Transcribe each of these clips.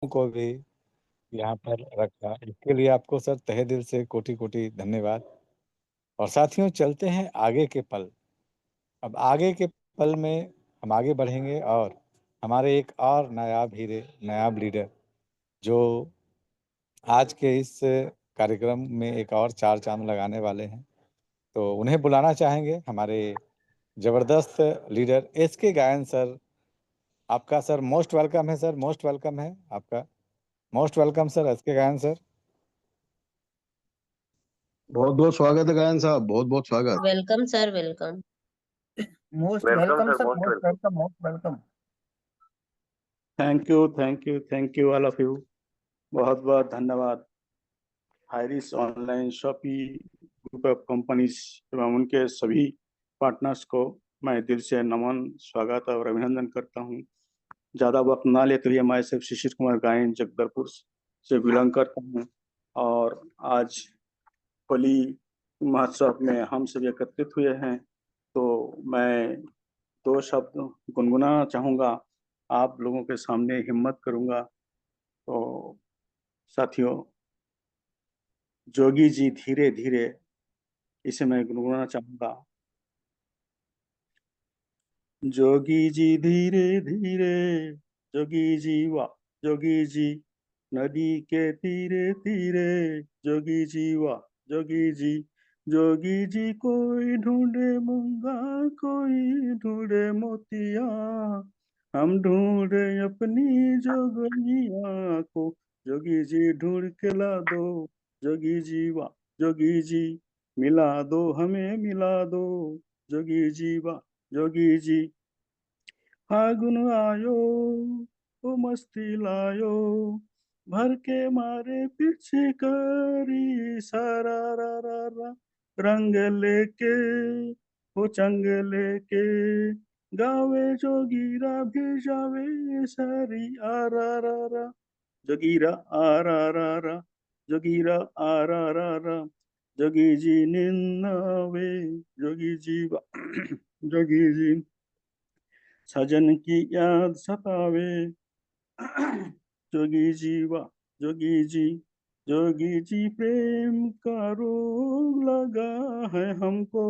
को भी यहाँ पर रखा, इसके लिए आपको सर तहे दिल से कोटि कोटि धन्यवाद। और साथियों, चलते हैं आगे के पल। अब आगे के पल में हम आगे बढ़ेंगे और हमारे एक और नायाब हीरे, नायाब लीडर, जो आज के इस कार्यक्रम में एक और चार चांद लगाने वाले हैं, तो उन्हें बुलाना चाहेंगे। हमारे जबरदस्त लीडर एस के गायन सर, आपका सर मोस्ट वेलकम है। सर मोस्ट वेलकम है आपका, मोस्ट वेलकम सर एस के गायन सर। बहुत बहुत स्वागत है गायन साहब, बहुत बहुत स्वागत। Welcome sir, welcome. Most welcome welcome sir, sir, most most welcome. Welcome, most welcome. Thank you all of you. बहुत बहुत धन्यवाद हाइरिस online shoppy group of companies एवं उनके सभी पार्टनर्स को मैं दिल से नमन, स्वागत और अभिनंदन करता हूं। ज़्यादा वक्त ना लेते हुए मैं सिर्फ शिशिर कुमार गायन जगदलपुर से बिलोंग करता हूं, और आज होली महोत्सव में हम सब एकत्रित हुए हैं, तो मैं दो शब्द गुनगुनाना चाहूँगा, आप लोगों के सामने हिम्मत करूँगा। तो साथियों, जोगी जी धीरे धीरे, इसे मैं गुनगुनाना चाहूँगा। जोगी जी धीरे धीरे, जोगी जी वाह जोगी जी, नदी के तीरे तीरे, जोगी जी वाह जोगी जी। जोगी जी कोई ढूंढे मूंगा, कोई ढूंढे मोतिया, हम ढूंढे अपनी जोगनिया को, जोगी जी ढूंढ के ला दो, जोगी जी वाह जोगी जी, मिला दो हमें मिला दो, जोगी जी वाह जोगी जी। फागुन आयो, ओ मस्ती लायो, भर के मारे पीछे करी, सारा रा रा रा, रंग लेके वो चंग लेके, गावे जोगीरा भी जावे सारी, आ रा रा रा, जोगीरा आ रा रा रा, जोगीरा आ रा रा रा, जोगी जी निन्नावे, जोगी जी जोगी जी, सजन की याद सतावे, जोगी जी वाह जोगी जी। जोगी जी प्रेम का रोग लगा है हमको,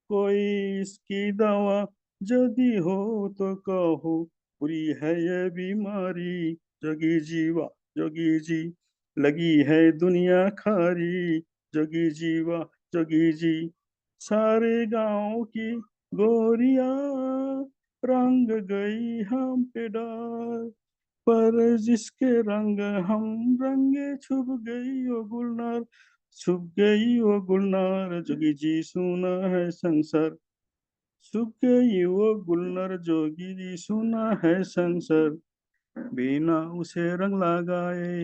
कोई इसकी दवा यदि हो तो कहो, बुरी है ये बीमारी, जोगी जी वाह जोगी जी, लगी है दुनिया खारी, जोगी जी वाह जोगी जी। सारे गांव की गोरिया रंग गई हम पे डाल, पर जिसके रंग हम रंगे, छुप गई वो गुलनार, छुप गई वो गुलनार, जोगी जी सुना है संसार, छुप गई वो गुलनार, जोगी जी सुना है संसार, बिना उसे रंग लगाए,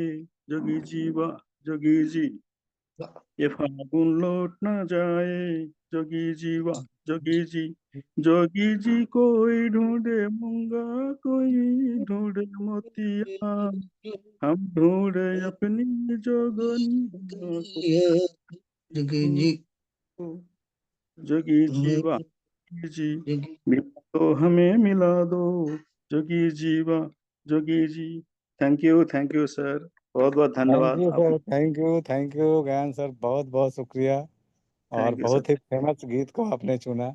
जोगी जी वाह जोगी जी, ये फागुन लौट ना जाए, जोगी जी वाह जोगी जी। जोगी जी कोई ढूंढे मूंगा, कोई ढूंढे मोतिया, हम ढूंढे अपनी जोगनिया को, जोगी जी, जोगी जी वाह जोगी जी, मिला दो हमें मिला दो, जोगी जी वाह Jogi ji. Thank you sir, बहुत बहुत थैंक धन्यवाद यू आप। सर, थैंक यू गायन सर, बहुत बहुत शुक्रिया। और थैंक यू सर। बहुत ही फेमस गीत को आपने चुना,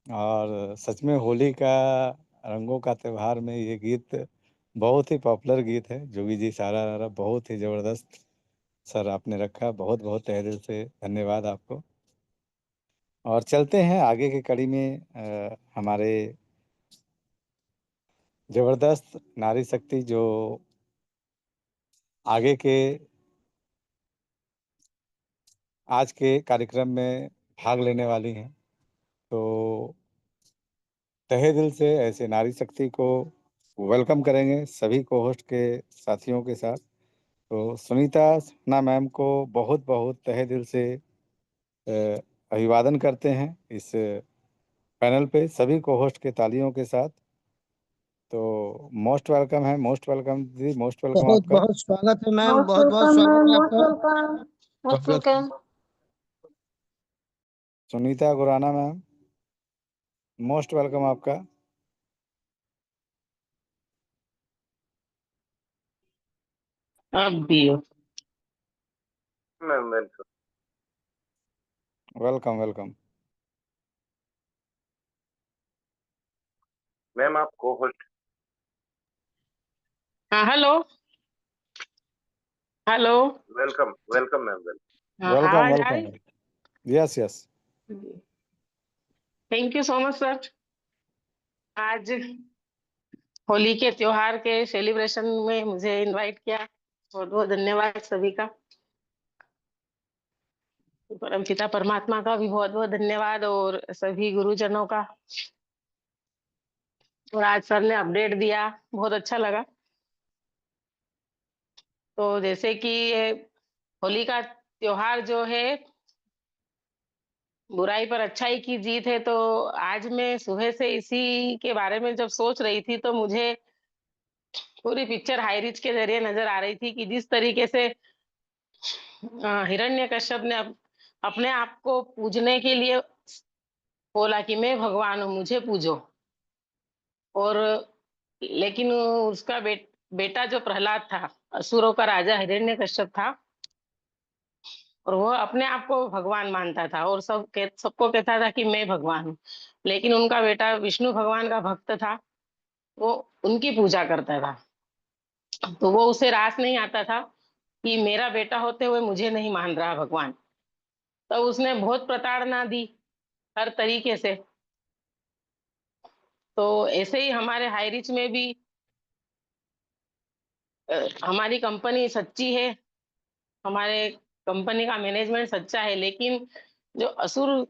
और सच में होली का, रंगों का त्योहार में ये गीत बहुत ही पॉपुलर गीत है। जोगी जी सारा रारा बहुत ही ज़बरदस्त सर आपने रखा, बहुत बहुत तहे दिल से धन्यवाद आपको। और चलते हैं आगे की कड़ी में। हमारे ज़बरदस्त नारी शक्ति जो आगे के आज के कार्यक्रम में भाग लेने वाली हैं, तो तहे दिल से ऐसे नारी शक्ति को वेलकम करेंगे सभी को होस्ट के साथियों के साथ। तो सुनीता सन्हा मैम को बहुत बहुत तहे दिल से अभिवादन करते हैं इस पैनल पे सभी को होस्ट के तालियों के साथ। तो मोस्ट वेलकम है, मोस्ट वेलकम जी, मोस्ट वेलकम बहुत आपका। बहुत स्वागत है मैम, मोस्ट बहुत बहुत वेलकम स्वागत मैम, है मोस्ट आपका। Welcome, most welcome. Sunita Gurana ma'am, most welcome आपका। अब भी हो। Ma'am welcome. Welcome welcome. Ma'am आप को होस्ट। हाँ, hello hello. Welcome welcome ma'am welcome. हाँ, वेलकम आवाज आ रही? Welcome. Yes yes. Thank you so much sir. आज होली के त्योहार के सेलिब्रेशन में मुझे इनवाइट किया, बहुत बहुत धन्यवाद सभी का। परम पिता परमात्मा का भी बहुत बहुत धन्यवाद और सभी गुरुजनों का। और आज सर ने अपडेट दिया, बहुत अच्छा लगा। तो जैसे कि ये होली का त्योहार जो है बुराई पर अच्छाई की जीत है, तो आज मैं सुबह से इसी के बारे में जब सोच रही थी तो मुझे पूरी पिक्चर हाई रिच के जरिए नजर आ रही थी कि जिस तरीके से हिरण्यकश्यप ने अपने आप को पूजने के लिए बोला कि मैं भगवान हूँ, मुझे पूजो। और लेकिन उसका बेटा जो प्रहलाद था, असुरों का राजा हिरण्यकश्यप था, और वो अपने आप को भगवान मानता था और सबको कहता था कि मैं भगवान हूँ। लेकिन उनका बेटा विष्णु भगवान का भक्त था, वो उनकी पूजा करता था। तो वो उसे रास नहीं आता था कि मेरा बेटा होते हुए मुझे नहीं मान रहा भगवान। तो उसने बहुत प्रताड़ना दी हर तरीके से। तो ऐसे ही हमारे हाईरिच में भी हमारी कंपनी सच्ची है, हमारे कंपनी का मैनेजमेंट सच्चा है, लेकिन जो असुर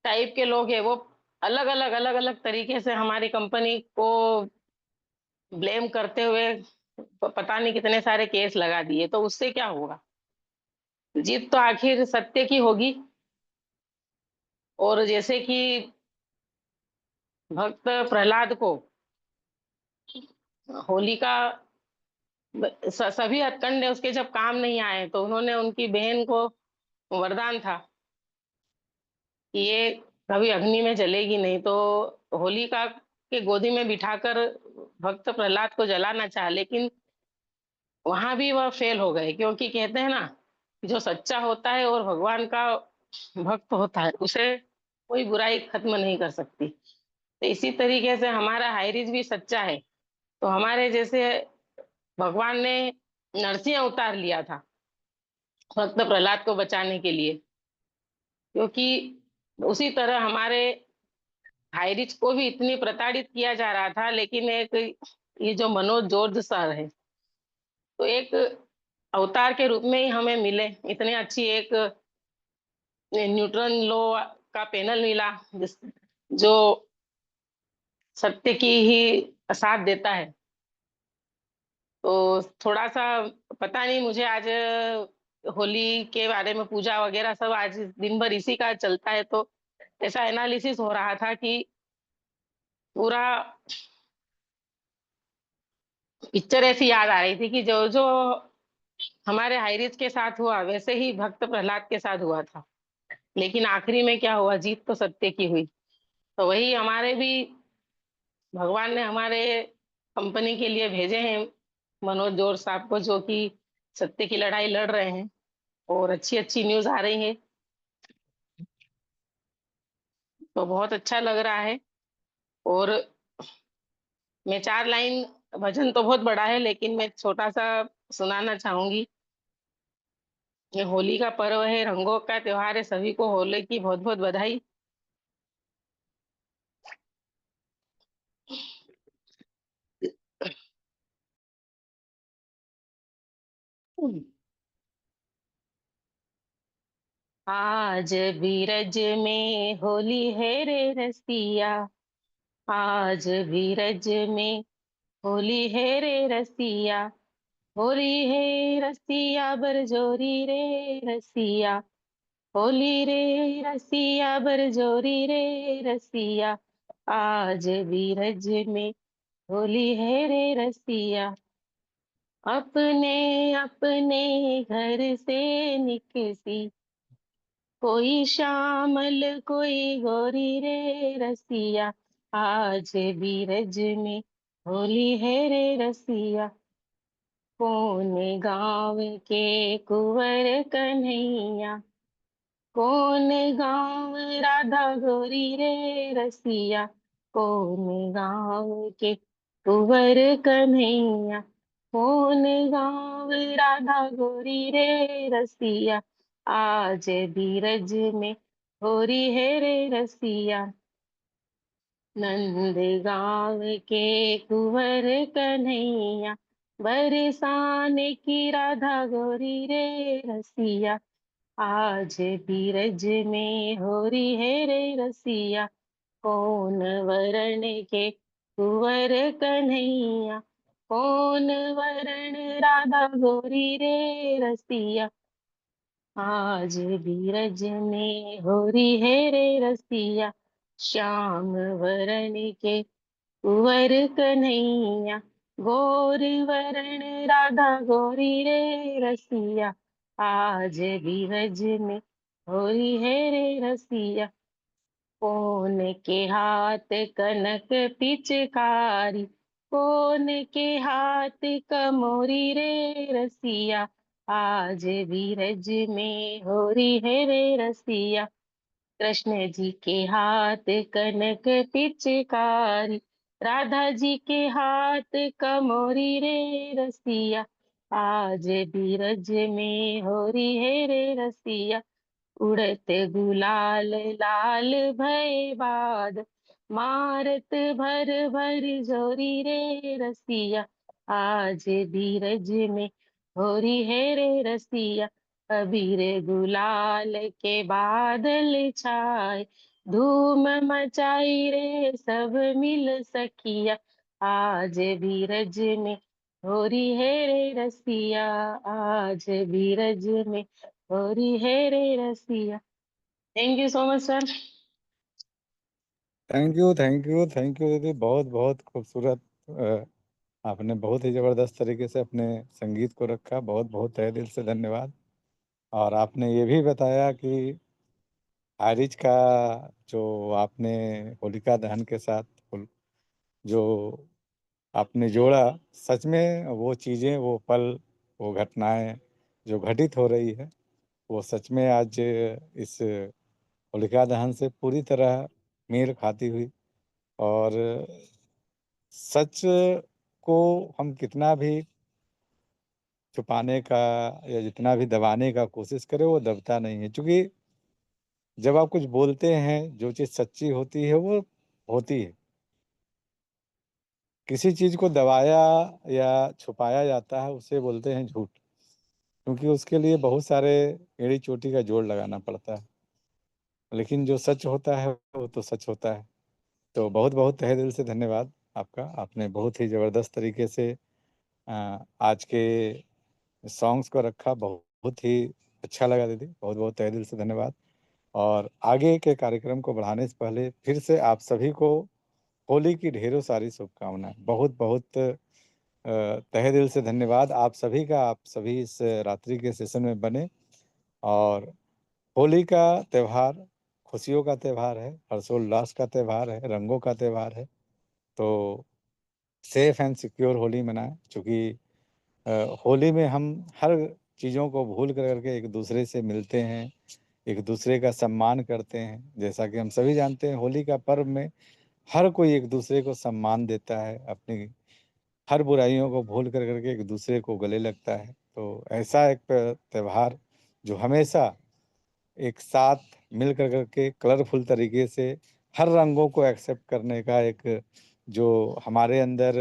टाइप के लोग हैं वो अलग अलग तरीके से हमारी कंपनी को ब्लेम करते हुए पता नहीं कितने सारे केस लगा दिए। तो उससे क्या होगा? जीत तो आखिर सत्य की होगी। और जैसे कि भक्त प्रहलाद को होली का सभी हथकंडे उसके जब काम नहीं आए, तो उन्होंने उनकी बहन को वरदान था कि ये कभी अग्नि में जलेगी नहीं। तो होलिका के गोदी में बिठाकर भक्त प्रहलाद को जलाना चाहा, लेकिन वहां भी वह फेल हो गए, क्योंकि कहते हैं ना कि जो सच्चा होता है और भगवान का भक्त होता है उसे कोई बुराई खत्म नहीं कर सकती। तो इसी तरीके से हमारा हाईरिज भी सच्चा है। तो हमारे जैसे भगवान ने नरसिंह अवतार लिया था भक्त प्रहलाद को बचाने के लिए, क्योंकि उसी तरह हमारे हाईरिच को भी इतनी प्रताड़ित किया जा रहा था। लेकिन एक ये जो मनोज जॉर्ज सर है, तो एक अवतार के रूप में ही हमें मिले। इतनी अच्छी एक न्यूट्रन लो का पैनल मिला जो सत्य की ही साथ देता है। तो थोड़ा सा पता नहीं, मुझे आज होली के बारे में पूजा वगैरह सब आज दिन भर इसी का चलता है, तो ऐसा एनालिसिस हो रहा था कि पूरा पिक्चर ऐसी याद आ रही थी कि जो जो हमारे हाईरिच के साथ हुआ वैसे ही भक्त प्रहलाद के साथ हुआ था। लेकिन आखिरी में क्या हुआ? जीत तो सत्य की हुई। तो वही हमारे भी भगवान ने हमारे कंपनी के लिए भेजे हैं मनोज जोर साहब को, जो कि सत्य की लड़ाई लड़ रहे हैं और अच्छी अच्छी न्यूज आ रही है। तो बहुत अच्छा लग रहा है। और मैं 4 लाइन, भजन तो बहुत बड़ा है लेकिन मैं छोटा सा सुनाना चाहूंगी। ये होली का पर्व है, रंगों का त्योहार है, सभी को होली की बहुत बहुत बधाई। आज बीरज में होली है रे रसिया, आज बीरज में होली है रे रसिया, होली है रसिया बरजोरी रे रसिया, होली रे रसिया बरजोरी रे रसिया, आज बीरज में होली है रे रसिया। अपने अपने घर से निकसी, कोई श्यामल कोई गोरी रे रसिया, आज बीरज में होली है रे रसिया। कौन गाँव के कुंवर कन्हैया, कौन गाँव राधा गोरी रे रसिया, कौन गाँव के कुंवर कन्हैया, कौन गाँव राधा गोरी रे रसिया, आज बीरज में होरी है रे रसिया। नंद गाँव के कुंवर कन्हैया, बरसाने की राधा गोरी रे रसिया, आज बीरज में होरी है रे रसिया। कौन वरण के कुंवर कन्हैया, कौन वरण राधा गोरी रे रसिया, आज बीरज में होरी है रे रसिया। श्याम वरण के कुंवर कन्हैया, गोर वरण राधा गोरी रे रसिया, आज बीरज में होरी है रे रसिया। कौन के हाथ कनक पिचकारी, कौन के हाथ कमोरी रे रसिया, आज बीरज में होरी है रे रसिया। कृष्ण जी के हाथ कनक पिचकारी, राधा जी के हाथ कमोरी रे रसिया, आज बीरज में होरी है रे रसिया। उड़त गुलाल लाल भय बाद, मारत भर भर जोरी रे रसिया, आज बीरज में होरी है रे रसिया। अबीर गुलाल के बादल छाए, धूम मचाई रे सब मिल सखिया, आज बीरज में होरी है रे रसिया, आज बीरज में होरी है रे रसिया। Thank you so much sir. Thank you, thank you, thank you दीदी। बहुत बहुत खूबसूरत। आपने बहुत ही ज़बरदस्त तरीके से अपने संगीत को रखा। बहुत बहुत तहे दिल से धन्यवाद। और आपने ये भी बताया कि आरिज का जो आपने होलिका दहन के साथ जो आपने जोड़ा, सच में वो चीज़ें, वो पल, वो घटनाएं जो घटित हो रही है, वो सच में आज इस होलिका दहन से पूरी तरह मेल खाती हुई। और सच को हम कितना भी छुपाने का या जितना भी दबाने का कोशिश करें, वो दबता नहीं है। क्योंकि जब आप कुछ बोलते हैं, जो चीज़ सच्ची होती है वो होती है। किसी चीज़ को दबाया या छुपाया जाता है, उसे बोलते हैं झूठ। क्योंकि उसके लिए बहुत सारे एड़ी चोटी का जोड़ लगाना पड़ता है। लेकिन जो सच होता है वो तो सच होता है। तो बहुत बहुत तहे दिल से धन्यवाद आपका। आपने बहुत ही ज़बरदस्त तरीके से आज के सॉन्ग्स को रखा। बहुत ही अच्छा लगा दीदी। बहुत बहुत तहे दिल से धन्यवाद। और आगे के कार्यक्रम को बढ़ाने से पहले फिर से आप सभी को होली की ढेरों सारी शुभकामनाएं। बहुत बहुत तहे दिल से धन्यवाद आप सभी का। आप सभी इस रात्रि के सेशन में बने। और होली का त्यौहार खुशियों का त्यौहार है, हर्षोल्लास का त्यौहार है, रंगों का त्यौहार है। तो सेफ एंड सिक्योर होली मनाएं। क्योंकि होली में हम हर चीज़ों को भूल करके एक दूसरे से मिलते हैं, एक दूसरे का सम्मान करते हैं। जैसा कि हम सभी जानते हैं, होली का पर्व में हर कोई एक दूसरे को सम्मान देता है, अपनी हर बुराइयों को भूल करके एक दूसरे को गले लगता है। तो ऐसा एक त्यौहार जो हमेशा एक साथ मिल करके कलरफुल तरीके से हर रंगों को एक्सेप्ट करने का एक जो हमारे अंदर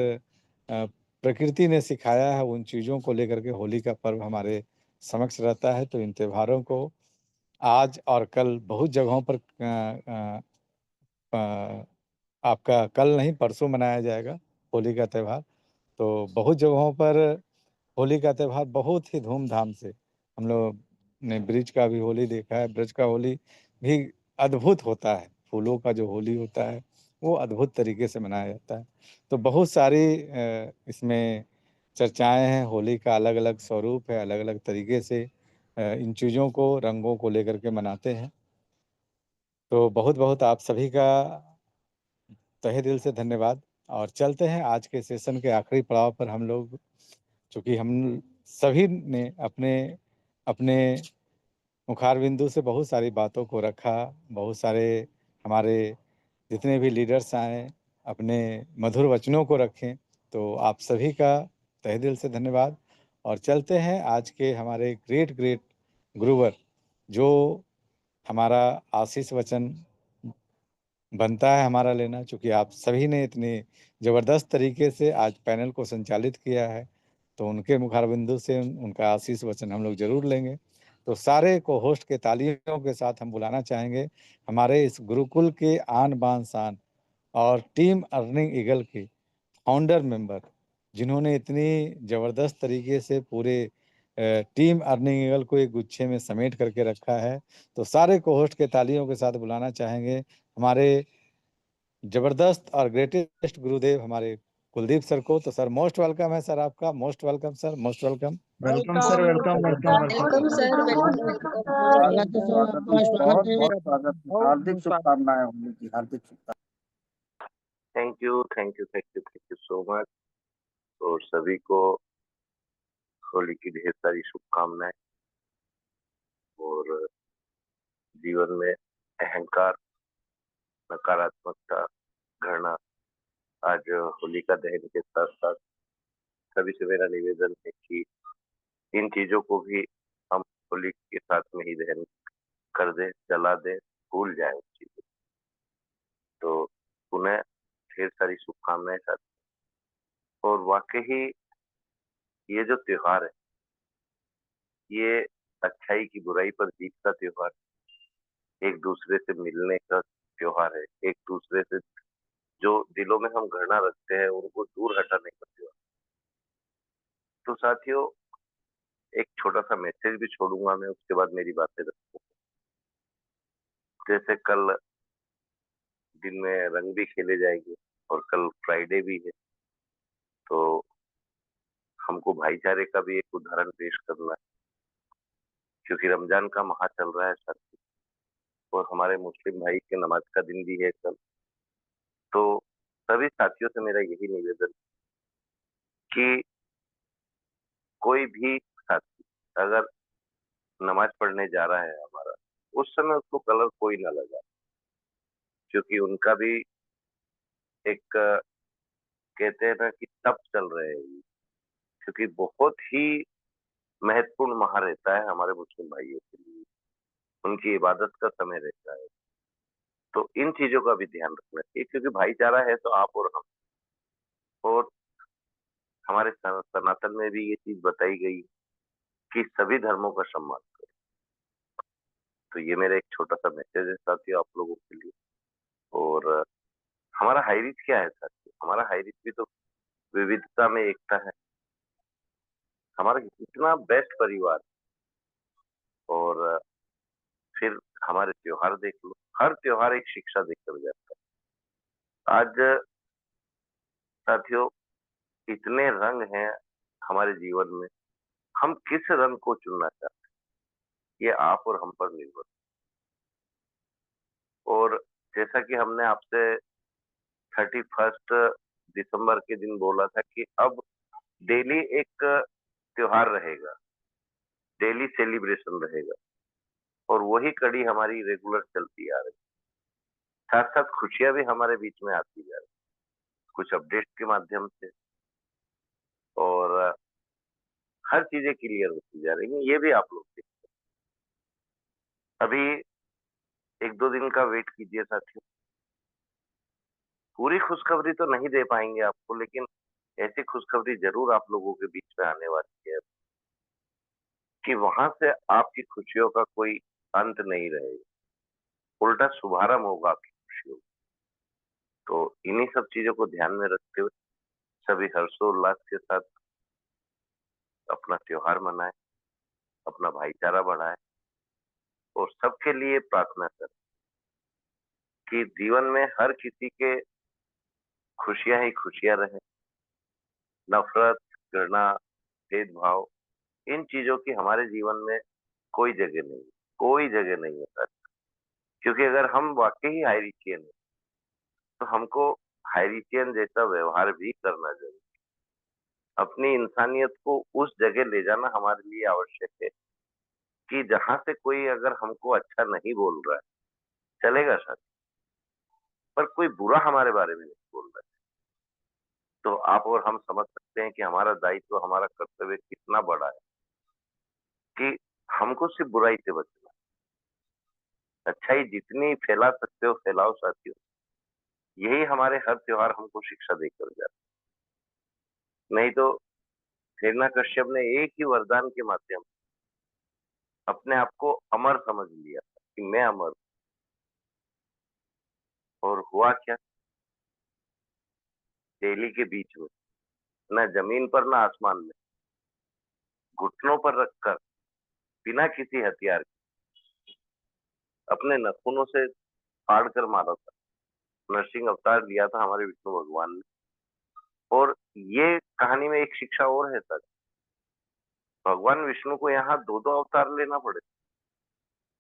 प्रकृति ने सिखाया है, उन चीज़ों को लेकर के होली का पर्व हमारे समक्ष रहता है। तो इन त्योहारों को आज और कल बहुत जगहों पर आपका कल नहीं परसों मनाया जाएगा होली का त्यौहार। तो बहुत जगहों पर होली का त्यौहार बहुत ही धूमधाम से, हम लोग ने ब्रिज का भी होली देखा है। ब्रिज का होली भी अद्भुत होता है। फूलों का जो होली होता है वो अद्भुत तरीके से मनाया जाता है। तो बहुत सारी इसमें चर्चाएं हैं। होली का अलग अलग स्वरूप है, अलग अलग तरीके से इन चीज़ों को, रंगों को लेकर के मनाते हैं। तो बहुत बहुत आप सभी का तहे दिल से धन्यवाद। और चलते हैं आज के सेशन के आखिरी पड़ाव पर हम लोग। चूँकि हम सभी ने अपने अपने मुखार बिंदु से बहुत सारी बातों को रखा, बहुत सारे हमारे जितने भी लीडर्स आए अपने मधुर वचनों को रखें, तो आप सभी का तहे दिल से धन्यवाद। और चलते हैं आज के हमारे ग्रेट गुरुवर जो हमारा आशीष वचन बनता है हमारा लेना, चूँकि आप सभी ने इतने ज़बरदस्त तरीके से आज पैनल को संचालित किया है, तो उनके मुखारबिंदु से उनका आशीष वचन हम लोग ज़रूर लेंगे। तो सारे को होस्ट के तालियों के साथ हम बुलाना चाहेंगे हमारे इस गुरुकुल के आन बान शान और टीम अर्निंग ईगल के फाउंडर मेंबर, जिन्होंने इतनी ज़बरदस्त तरीके से पूरे टीम अर्निंग ईगल को एक गुच्छे में समेट करके रखा है। तो सारे को होस्ट के तालियों के साथ बुलाना चाहेंगे हमारे जबरदस्त और ग्रेटेस्ट गुरुदेव हमारे कुलदीप सर को। तो सर मोस्ट वेलकम है सर, आपका most welcome sir, most welcome. Welcome sir, welcome welcome welcome sir, welcome. स्वागत है सर, आपका स्वागत है। बहुत स्वागत है। हार्दिक शुभकामनाएं होली की, हार्दिक शुभकामनाएं। Thank you so much. और सभी को होली की ढेर सारी शुभकामनाएं। और जीवन में अहंकार, नकारात्मकता, घृणा, आज होलिका दहन के साथ साथ सभी से मेरा निवेदन है कि इन चीजों को भी हम होली के साथ में ही दहन कर दे, जला दे, भूल जाए उस चीजों। तो पुनः ढेर सारी शुभकामनाएं साथ। और वाकई ये जो त्योहार है, ये अच्छाई की बुराई पर जीत का त्योहार, एक दूसरे से मिलने का त्योहार है, एक दूसरे से जो दिलों में हम घृणा रखते हैं उनको दूर हटाने का त्योहार। तो साथियों, एक छोटा सा मैसेज भी छोड़ूंगा मैं, उसके बाद मेरी बातें रखूंगा। जैसे कल दिन में रंग भी खेले जाएंगे और कल फ्राइडे भी है, तो हमको भाईचारे का भी एक उदाहरण पेश करना है, क्योंकि रमजान का माह चल रहा है साथी, और हमारे मुस्लिम भाई के नमाज का दिन भी है कल। तो सभी साथियों से मेरा यही निवेदन कि कोई भी साथी अगर नमाज पढ़ने जा रहा है हमारा, उस समय उसको कलर कोई ना लगा, क्योंकि उनका भी एक कहते हैं ना कि तप चल रहे हैं, क्योंकि बहुत ही महत्वपूर्ण माह रहता है हमारे मुस्लिम भाइयों के लिए, उनकी इबादत का समय रहता है। तो इन चीजों का भी ध्यान रखना चाहिए, क्योंकि भाईचारा है तो आप और हम। और हमारे सनातन में भी ये चीज बताई गई कि सभी धर्मों का सम्मान करो। तो ये मेरा एक छोटा सा मैसेज है साथियों आप लोगों के लिए। और हमारा हाईरिच क्या है साथियों? हमारा हाईरिच भी तो विविधता में एकता है। हमारा इतना बेस्ट परिवार, और फिर हमारे त्योहार देख लो, हर त्योहार एक शिक्षा देकर जाता है। आज साथियों इतने रंग हैं हमारे जीवन में, हम किस रंग को चुनना चाहते हैं ये आप और हम पर निर्भर। और जैसा कि हमने आपसे 31 दिसंबर के दिन बोला था कि अब डेली एक त्योहार रहेगा, डेली सेलिब्रेशन रहेगा, और वही कड़ी हमारी रेगुलर चलती आ रही। साथ साथ खुशियां भी हमारे बीच में आती जा रही, कुछ अपडेट के माध्यम से, और हर चीजें क्लियर होती जा रही हैं। ये भी आप लोग देखते हैं। अभी एक दो दिन का वेट कीजिए साथियों, पूरी खुशखबरी तो नहीं दे पाएंगे आपको, लेकिन ऐसी खुशखबरी जरूर आप लोगों के बीच में आने वाली है कि वहां से आपकी खुशियों का कोई अंत नहीं रहेगा, उल्टा शुभारंभ होगा आपकी खुशियों। तो इन्हीं सब चीजों को ध्यान में रखते हुए सभी हर्षोल्लास के साथ अपना त्योहार मनाएं, अपना भाईचारा बढ़ाएं, और सबके लिए प्रार्थना करें कि जीवन में हर किसी के खुशियां ही खुशियां रहे। नफरत, घृणा, भेदभाव, इन चीजों की हमारे जीवन में कोई जगह नहीं, कोई जगह नहीं है सर। क्योंकि अगर हम वाकई हाईरिचियन हैं तो हमको हाईरिचियन जैसा व्यवहार भी करना चाहिए। अपनी इंसानियत को उस जगह ले जाना हमारे लिए आवश्यक है कि जहां से कोई अगर हमको अच्छा नहीं बोल रहा है, चलेगा शायद, पर कोई बुरा हमारे बारे में नहीं बोल रहा है, तो आप और हम समझ सकते हैं कि हमारा दायित्व, हमारा कर्तव्य कितना बड़ा है कि हमको सिर्फ बुराई से बचना है। अच्छाई जितनी फैला सकते हो फैलाओ साथियों। यही हमारे हर त्योहार हमको शिक्षा देकर जाते। नहीं तो हिरण्यकश्यप ने एक ही वरदान के माध्यम अपने आप को अमर समझ लिया था कि मैं अमर हूं। और हुआ क्या? दिल्ली के बीच में, न जमीन पर न आसमान में, घुटनों पर रखकर बिना किसी हथियार के अपने नाखूनों से फाड़ कर मारा था। नरसिंह अवतार लिया था हमारे विष्णु भगवान ने। और ये कहानी में एक शिक्षा और है सर, भगवान विष्णु को यहाँ दो दो अवतार लेना पड़े।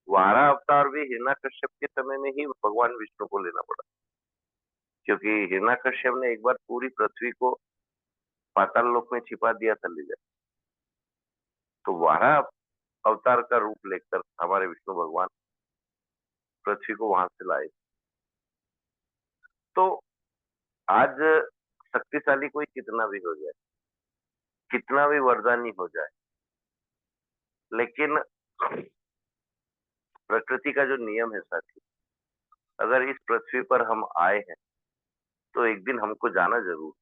वारा अवतार भी हिरण्यकश्यप के समय में ही भगवान विष्णु को लेना पड़ा, क्योंकि हिरण्यकश्यप ने एक बार पूरी पृथ्वी को पाताल लोक में छिपा दिया था ले जाकर। तो वारा अवतार का रूप लेकर हमारे विष्णु भगवान पृथ्वी को वहां से लाए। तो आज शक्तिशाली कोई कितना भी हो जाए, कितना भी वरदानी हो जाए, लेकिन प्रकृति का जो नियम है साथी, अगर इस पृथ्वी पर हम आए हैं तो एक दिन हमको जाना जरूर।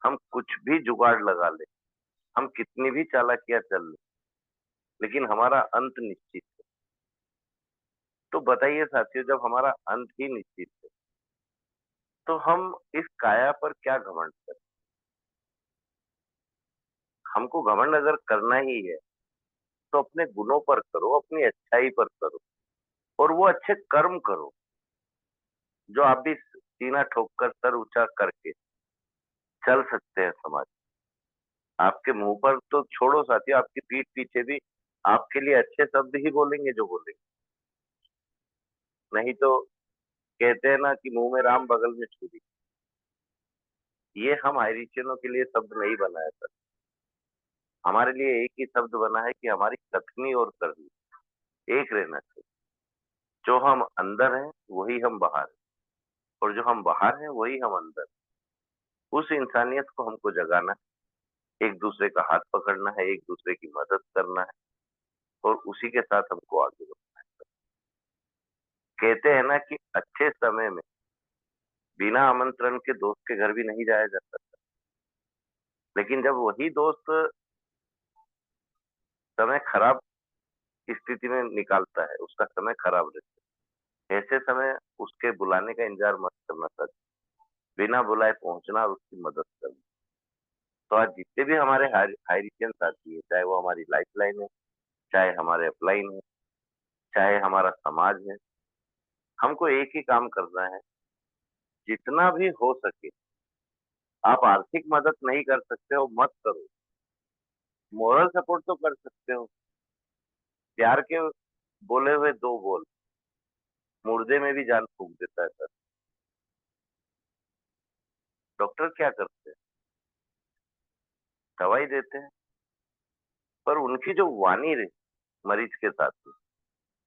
हम कुछ भी जुगाड़ लगा ले, हम कितनी भी चालाकियां चल ले, लेकिन हमारा अंत निश्चित है। तो बताइए साथियों, जब हमारा अंत ही निश्चित है तो हम इस काया पर क्या घमंड करें? हमको घमंड अगर करना ही है तो अपने गुणों पर करो, अपनी अच्छाई पर करो, और वो अच्छे कर्म करो जो आप भी सीना ठोक कर सर ऊंचा करके चल सकते हैं समाज। आपके मुंह पर तो छोड़ो साथियों, आपकी पीठ पीछे भी आपके लिए अच्छे शब्द ही बोलेंगे जो बोलेंगे। नहीं तो कहते हैं ना कि मुंह में राम बगल में छुरी। ये हम हाइरिशियनों के लिए शब्द नहीं बनाया था। हमारे लिए एक ही शब्द बना है कि हमारी कथनी और करनी एक रहना चाहिए। जो हम अंदर हैं वही हम बाहर हैं, और जो हम बाहर हैं वही हम अंदर हैं। उस इंसानियत को हमको जगाना है, एक दूसरे का हाथ पकड़ना है, एक दूसरे की मदद करना है, और उसी के साथ हमको आगे बढ़ना है। कहते हैं ना कि अच्छे समय में बिना आमंत्रण के दोस्त के घर भी नहीं जाया जा सकता, लेकिन जब वही दोस्त समय खराब स्थिति में निकालता है, उसका समय खराब रहता है, ऐसे समय उसके बुलाने का इंतजार मत करना सर। बिना बुलाए पहुंचना और उसकी मदद करना। तो आज जितने भी हमारे हाइरिशियन साथी है, चाहे वो हमारी लाइफ लाइन है, चाहे हमारे अपलाइन है, चाहे हमारा समाज है, हमको एक ही काम करना है, जितना भी हो सके। आप आर्थिक मदद नहीं कर सकते हो, मत करो। मोरल सपोर्ट तो कर सकते हो। प्यार के बोले हुए दो बोल मुर्दे में भी जान फूंक देता है सर। डॉक्टर क्या करते हैं? दवाई देते हैं, पर उनकी जो वाणी रही मरीज के साथ में,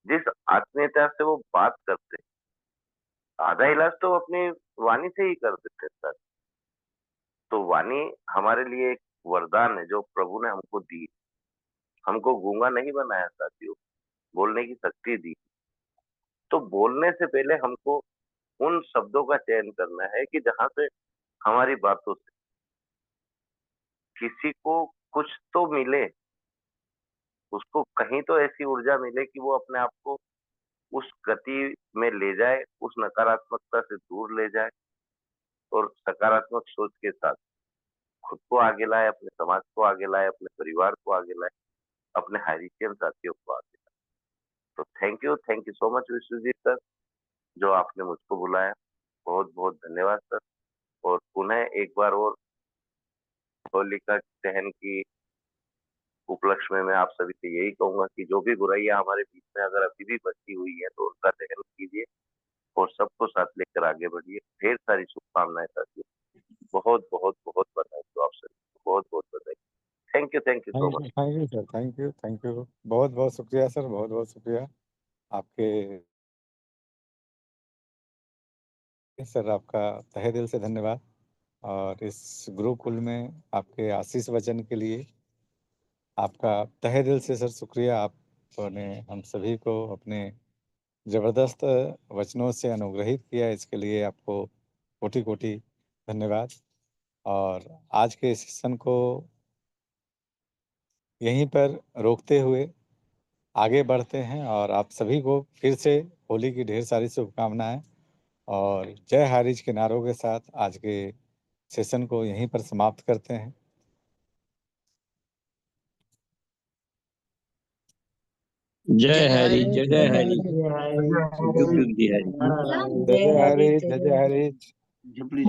जिस आत्मीयता से वो बात करते हैं, आधा इलाज तो वो अपनी वाणी से ही कर देते हैं सर। तो वाणी हमारे लिए एक वरदान है जो प्रभु ने हमको दी। हमको गूंगा नहीं बनाया साथियों, बोलने की शक्ति दी। तो बोलने से पहले हमको उन शब्दों का चयन करना है कि जहां से हमारी बातों से किसी को कुछ तो मिले, उसको कहीं तो ऐसी ऊर्जा मिले कि वो अपने आप को उस गति में ले जाए, उस नकारात्मकता से दूर ले जाए, और सकारात्मक सोच के साथ खुद को आगे लाए, अपने समाज को आगे लाए, अपने परिवार को आगे लाए, अपने हाइरिशियन साथियों को आगे लाए। तो thank you so much Vishwajit sir, जो आपने मुझको बुलाया। बहुत बहुत धन्यवाद सर। और पुनः एक बार और होलिका दहन की उपलक्ष्य में मैं आप सभी से यही कहूंगा कि जो भी बुराइयां हमारे बीच में अगर अभी भी बची हुई है तो उनका दहन कीजिए और सबको साथ लेकर आगे बढ़िए। ढेर सारी शुभकामनाएं साथियों। बहुत बहुत बहुत बधाई हो आप सभी। बहुत बहुत बधाई। Thank you so much. Thank you sir, thank you, बहुत बहुत शुक्रिया सर, बहुत बहुत शुक्रिया आपके सर, आपका तहे दिल से धन्यवाद। और इस गुरुकुल में आपके आशीष वचन के लिए आपका तहे दिल से सर शुक्रिया। आपने हम सभी को अपने ज़बरदस्त वचनों से अनुग्रहित किया, इसके लिए आपको कोटि कोटि धन्यवाद। और आज के सेशन को यहीं पर रोकते हुए आगे बढ़ते हैं, और आप सभी को फिर से होली की ढेर सारी शुभकामनाएं, और जय हारिज के नारों के साथ आज के सेशन को यहीं पर समाप्त करते हैं। जय हरि जय हरि जय हरि जय हरि जय जय हरिज, जय जय हरिज। झोपड़ी